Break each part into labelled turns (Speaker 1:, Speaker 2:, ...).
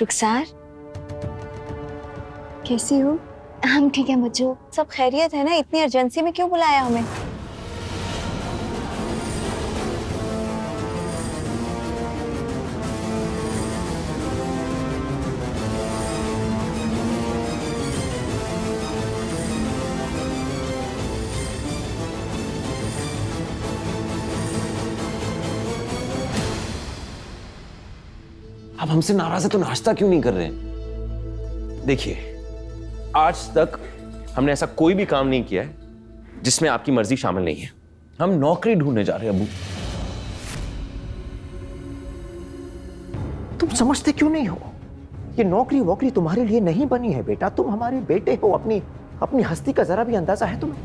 Speaker 1: रुखसार, कैसी हो? हम ठीक है मज्जू, सब खैरियत है ना? इतनी अर्जेंसी में क्यों बुलाया हमें?
Speaker 2: आप हमसे नाराज है तो नाश्ता क्यों नहीं कर रहे? देखिए, आज तक हमने ऐसा कोई भी काम नहीं किया है जिसमें आपकी मर्जी शामिल नहीं है। हम नौकरी ढूंढने जा रहे हैं अबू।
Speaker 3: तुम समझते क्यों नहीं हो? ये नौकरी वोकरी तुम्हारे लिए नहीं बनी है बेटा। तुम हमारे बेटे हो। अपनी हस्ती का जरा भी अंदाजा है तुम्हें?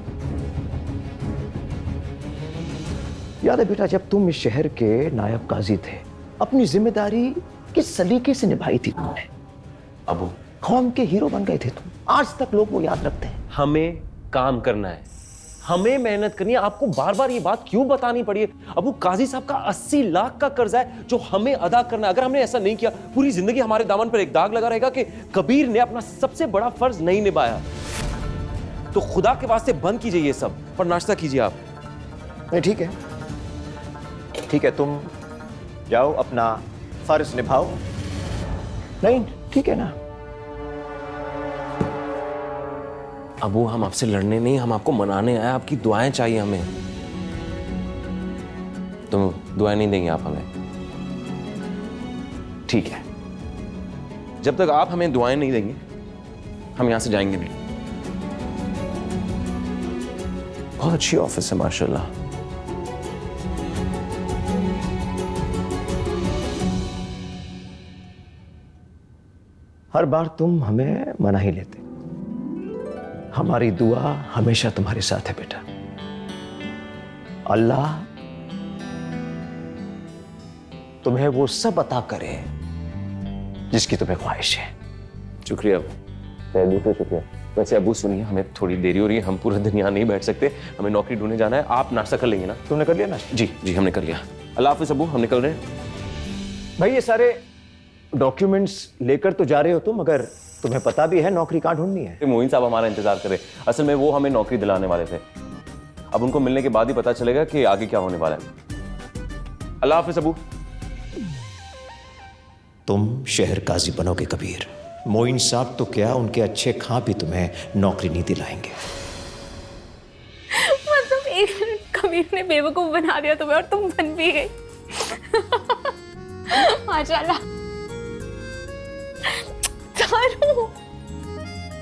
Speaker 3: याद है बेटा, जब तुम इस शहर के नायब काजी थे, अपनी जिम्मेदारी किस सलीके से निभाई थी तुमने?
Speaker 2: अबू,
Speaker 3: कौम के हीरो बन गए थे तुम। आज तक लोग वो याद रखते हैं।
Speaker 2: हमें काम करना है, हमें मेहनत करनी है। आपको बार बार ये बात क्यों बतानी पड़ी है? अबू, काजी साहब का 80 लाख का कर्जा है जो हमें अदा करना है। अगर हमने ऐसा नहीं किया, पूरी जिंदगी हमारे दामन पर एक दाग लगा रहेगा कि कबीर ने अपना सबसे बड़ा फर्ज नहीं निभाया। तो खुदा के वास्ते बंद कीजिए ये सब और नाश्ता कीजिए आप।
Speaker 3: नहीं, ठीक है, तुम जाओ अपना फर्ज निभाओ। नहीं, ठीक है ना?
Speaker 2: अबू, हम आपसे लड़ने नहीं, हम आपको मनाने आए। आपकी दुआएं चाहिए हमें। तुम दुआएं नहीं देंगे आप हमें? ठीक है, जब तक आप हमें दुआएं नहीं देंगे हम यहां से जाएंगे नहीं। बहुत अच्छी ऑफिस है माशाल्लाह।
Speaker 3: हर बार तुम हमें मना ही लेते। हमारी दुआ हमेशा तुम्हारे साथ है बेटा। अल्लाह तुम्हें वो सब अता करे जिसकी तुम्हें ख्वाहिश है।
Speaker 2: शुक्रिया अबू, शुक्रिया। वैसे अबू सुनिए, हमें थोड़ी देरी हो रही है, हम पूरा दिन यहाँ नहीं बैठ सकते, हमें नौकरी ढूंढने जाना है। आप नाश्ता कर लेंगे ना?
Speaker 3: तुमने कर लिया ना?
Speaker 2: जी जी, हमने कर लिया। अल्लाह हाफिज अबू, हम निकल रहे हैं।
Speaker 3: भाई, ये सारे डॉक्यूमेंट्स लेकर तो जा रहे हो तुम, मगर तुम्हें पता भी है नौकरी कहाँ ढूंढनी है?
Speaker 2: मोइन साहब हमारा इंतजार करे। असल में वो हमें नौकरी दिलाने वाले थे। अब उनको मिलने के बाद ही पता चलेगा कि आगे क्या होने वाला है। अल्लाह हाफिज अबू।
Speaker 3: तुम शहर काजी बनोगे कबीर। मोइन साहब तो क्या, उनके अच्छे खां भी तुम्हें नौकरी नहीं दिलाएंगे।
Speaker 1: मतलब एक मिनट, कबीर ने बेवकूफ बना दिया तुम्हें और तुम बन भी गई। माशाल्लाह।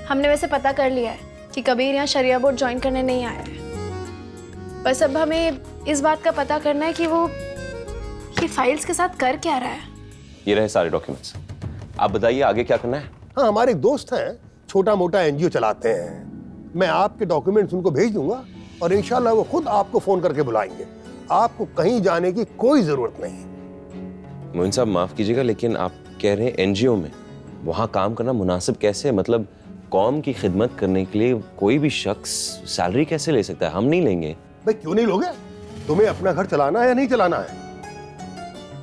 Speaker 4: हमने वैसे पता कर लिया है कि कबीर यहाँ शरिया बोर्ड ज्वाइन करने नहीं आया है। बस अब हमें इस बात का पता करना है कि वो ये फाइल्स के साथ कर क्या रहा है।
Speaker 2: ये रहे सारे डॉक्यूमेंट्स। आप बताइए आगे क्या करना है?
Speaker 5: हाँ, हमारे एक दोस्त हैं, छोटा मोटा एनजीओ चलाते हैं। मैं आपके डॉक्यूमेंट्स उनको भेज दूंगा और इंशाल्लाह वो खुद आपको फोन करके बुलाएंगे। आपको कहीं जाने की कोई जरूरत नहीं।
Speaker 2: मोइन साहब माफ कीजिएगा, लेकिन आप कह रहे हैं एनजीओ में वहां काम करना मुनासिब कैसे है? मतलब कौम की खिदमत करने के लिए कोई भी शख्स सैलरी कैसे ले सकता है? हम नहीं लेंगे।
Speaker 5: भाई, क्यों नहीं लोगे? तुम्हें अपना घर चलाना है या नहीं चलाना है?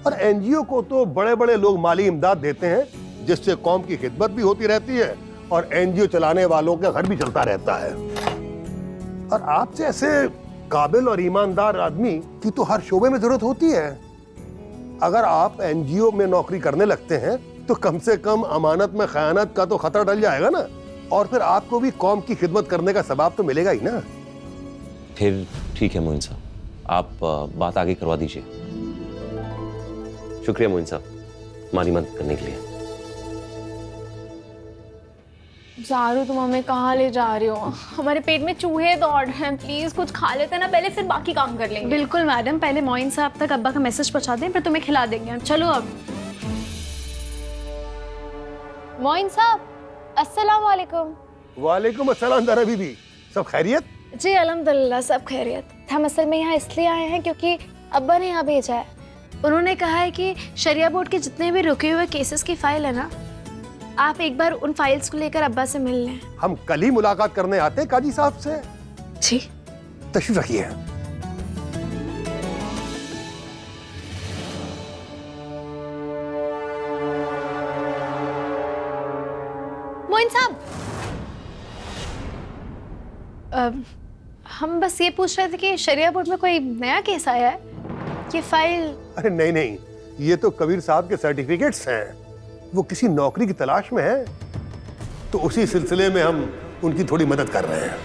Speaker 5: और एनजीओ को तो बड़े बड़े लोग माली इमदाद देते हैं, जिससे कौम की खिदमत भी होती रहती है और एनजीओ चलाने वालों का घर भी चलता रहता है। और आपसे ऐसे काबिल और ईमानदार आदमी की तो हर शोबे में जरूरत होती है। अगर आप एनजीओ में नौकरी करने लगते हैं तो कम से कम अमानत में खयानत का तो खतरा टल जाएगा ना, और फिर आपको भी कौम की खिदमत करने का सवाब तो मिलेगा ही ना।
Speaker 2: फिर ठीक है मोइन साहब, आप बात आगे करवा दीजिए। शुक्रिया मोइन साहब, हमारी मदद करने के लिए।
Speaker 4: ज़ारू, तुम हमें कहाँ ले जा रहे हो? हमारे पेट में चूहे दौड़ रहे हैं। प्लीज कुछ खा लेते ना पहले, फिर बाकी काम कर लेंगे। बिल्कुल मैडम, पहले मोइन साहब तक अब्बा का मैसेज पहुंचा दें, फिर तुम्हें खिला देंगे। चलो अब।
Speaker 1: मोइन साहब, अस्सलाम वालेकुम।
Speaker 5: वालेकुम अस्सलाम ज़रा बीबी, सब खैरियत?
Speaker 4: जी अल्हम्दुलिल्लाह, सब खैरियत। हम असल में यहाँ इसलिए आए हैं क्योंकि अब्बा ने यहाँ भेजा है। उन्होंने कहा है कि शरिया बोर्ड के जितने भी रुके हुए केसेस की फाइल है ना, आप एक बार उन फाइल्स को लेकर अब्बा से मिल लें।
Speaker 5: हम कल ही मुलाकात करने आते हैं काजी साहब से।
Speaker 4: जी,
Speaker 5: तशरीफ रखिए।
Speaker 1: मोइन साहब,
Speaker 4: हम बस ये पूछ रहे थे कि शरिया बोर्ड में कोई नया केस आया है? ये फाइल।
Speaker 5: अरे नहीं नहीं, ये तो कबीर साहब के सर्टिफिकेट्स हैं। वो किसी नौकरी की तलाश में है, तो उसी सिलसिले में हम उनकी थोड़ी मदद कर रहे हैं।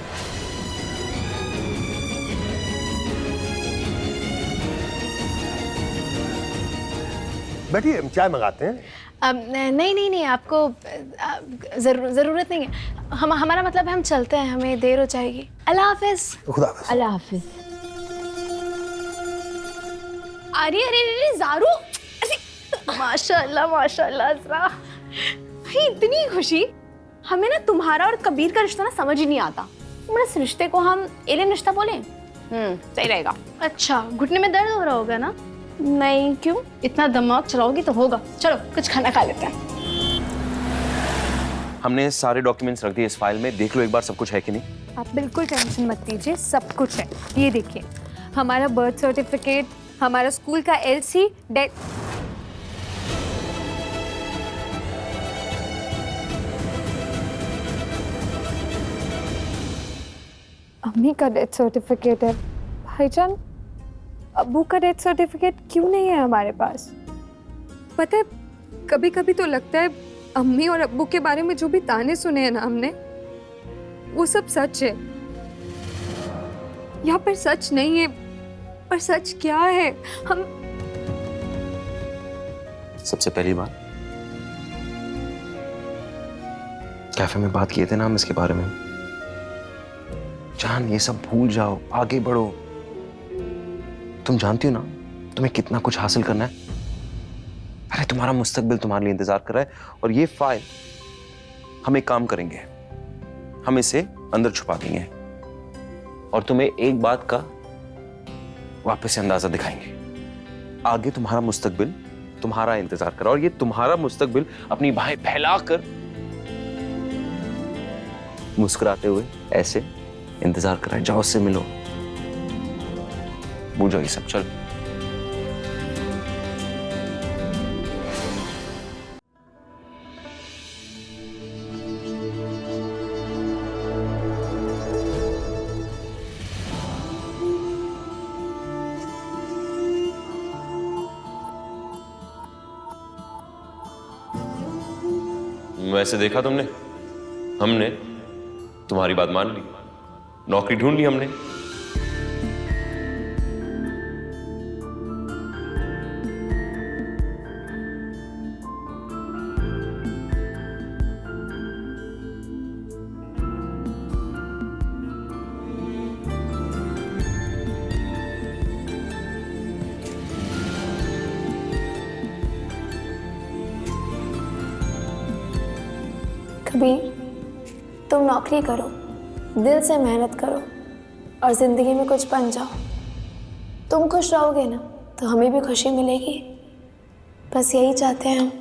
Speaker 5: बैठिए, हम चाय मंगाते हैं।
Speaker 4: नहीं नहीं नहीं, आपको जरूरत नहीं है। हमारा मतलब है हम चलते हैं, हमें देर हो जाएगी। अल्लाह हाफिज।
Speaker 5: खुदा हाफिज।
Speaker 1: अल्लाह हाफिज।
Speaker 4: अरे अरे अरे ज़ारू, माशाल्लाह माशाल्लाह अज़रा,
Speaker 1: भाई इतनी खुशी। हमें ना तुम्हारा और कबीर का रिश्ता ना समझ ही नहीं आता। तुम इस रिश्ते को हम एलियन रिश्ता बोले? सही रहेगा।
Speaker 4: अच्छा, घुटने में दर्द हो रहा होगा ना?
Speaker 1: नहीं, क्यों?
Speaker 4: इतना दिमाग चलाओगी तो होगा। चलो कुछ खाना खा लेते हैं।
Speaker 2: हमने सारे डॉक्यूमेंट्स रख दिए इस फाइल में, देख लो एक बार सब कुछ है कि नहीं।
Speaker 6: आप बिल्कुल टेंशन मत लीजिए, सब कुछ है। ये देखिए, हमारा बर्थ सर्टिफिकेट, हमारा स्कूल का एलसी, डेथ। अम्मी का डेथ सर्टिफिकेट है। भाईजान, अब्बू का डेथ सर्टिफिकेट क्यों नहीं है हमारे पास? पता है, कभी कभी तो लगता है अम्मी और अब्बू के बारे में जो भी ताने सुने हैं ना हमने, वो सब सच है या फिर सच नहीं है। पर सच क्या है? हम
Speaker 2: सबसे पहली बात, कैफे में बात किए थे ना हम इसके बारे में। जान, ये सब भूल जाओ, आगे बढ़ो। तुम जानती हो ना तुम्हें कितना कुछ हासिल करना है। अरे तुम्हारा मुस्तकबिल तुम्हारे लिए इंतजार कर रहा है। और ये फाइल, हम एक काम करेंगे, हम इसे अंदर छुपा देंगे और तुम्हें एक बात का वापस से अंदाजा दिखाएंगे। आगे तुम्हारा मुस्तकबिल तुम्हारा इंतजार कर रहा है और ये तुम्हारा मुस्तकबिल अपनी बाहें फैलाकर मुस्कुराते हुए ऐसे इंतजार कर रहा है। जाओ, उससे मिलो, भूल जाओ ये सब। चल वैसे देखा तुमने, हमने तुम्हारी बात मान ली, नौकरी ढूंढ ली हमने।
Speaker 4: कबीर, तुम नौकरी करो, दिल से मेहनत करो और जिंदगी में कुछ बन जाओ। तुम खुश रहोगे ना तो हमें भी खुशी मिलेगी। बस यही चाहते हैं हम।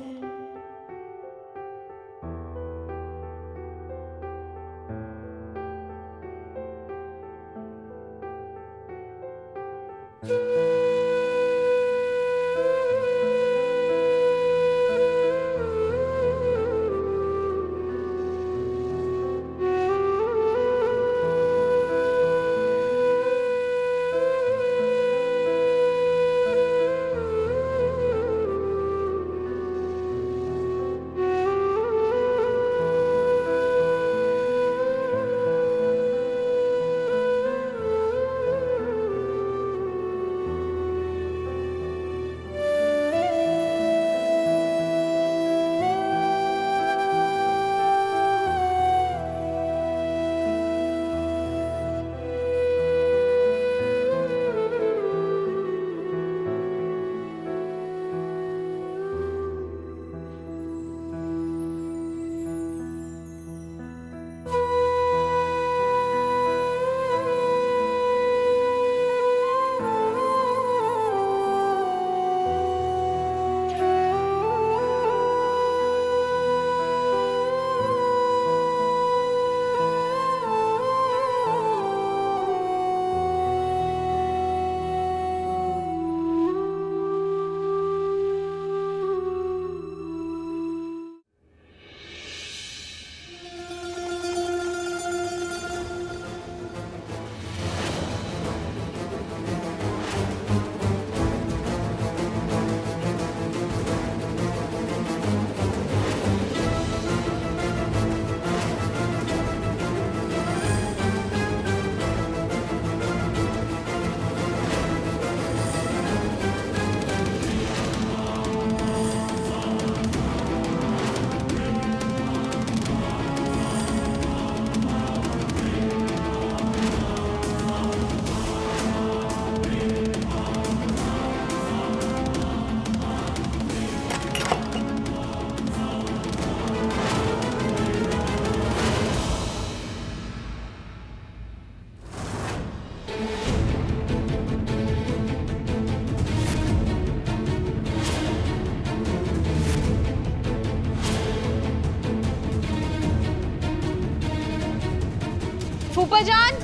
Speaker 1: फूफा जान,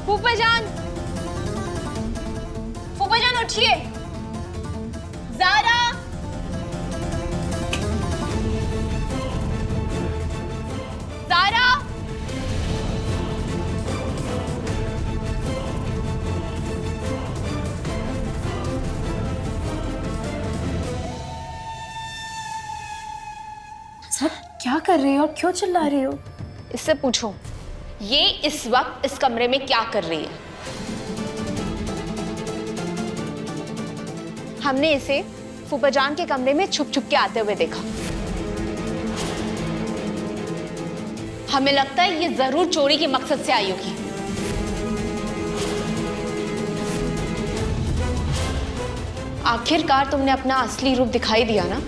Speaker 1: फूफा जान, फूफा जान उठिए। ज़ारा, ज़ारा,
Speaker 4: सब क्या कर रही हो और क्यों चिल्ला रही हो?
Speaker 1: इससे पूछो ये इस वक्त इस कमरे में क्या कर रही है। हमने इसे फूफा जान के कमरे में छुप छुप के आते हुए देखा। हमें लगता है ये जरूर चोरी के मकसद से आई होगी। आखिरकार तुमने अपना असली रूप दिखाई दिया ना।